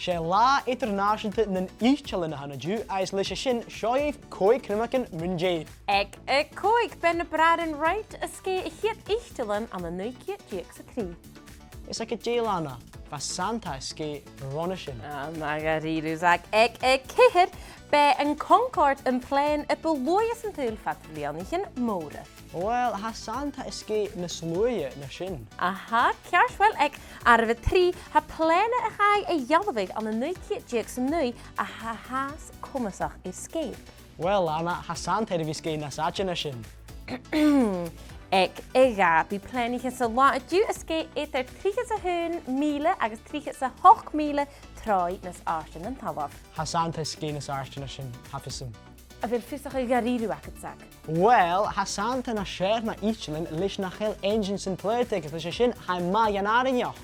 sé lá internationalte na Itealan a hanadú as leis sin seoibh Còig Criomagan Mundé. Ag Còig ben na bradan right a scé I chiad Itealan an na nuiche diac sa crí. Is ag Itealan fa Santa scé ronna sin. Margarita Zach ag céhir be an Concord an pléin a belóias an túil fatriánichin móra. Well, ha Santa scé na slúie na sin. Aha, cearsfuil ag arbh trí ha pléine a chai a dhealbhaigh an na nuiche diac sa nui a ha haas cumasach I scé. Well, Anna, ha Santa a bhí scé na sáte na sin. Ag ga bí pléiniche sa lá a dú a scé étar 3,000,000 agus 3,800,000 tráid nas áistin an talamh. Ha Santa scé na sáte na sin, hafisum. A bhfuil fusach a garíú agad Zach. Well, ha Santa na séir na Itealan leis na chéil engine sin pléite agus leis sin ha má an áirinneach.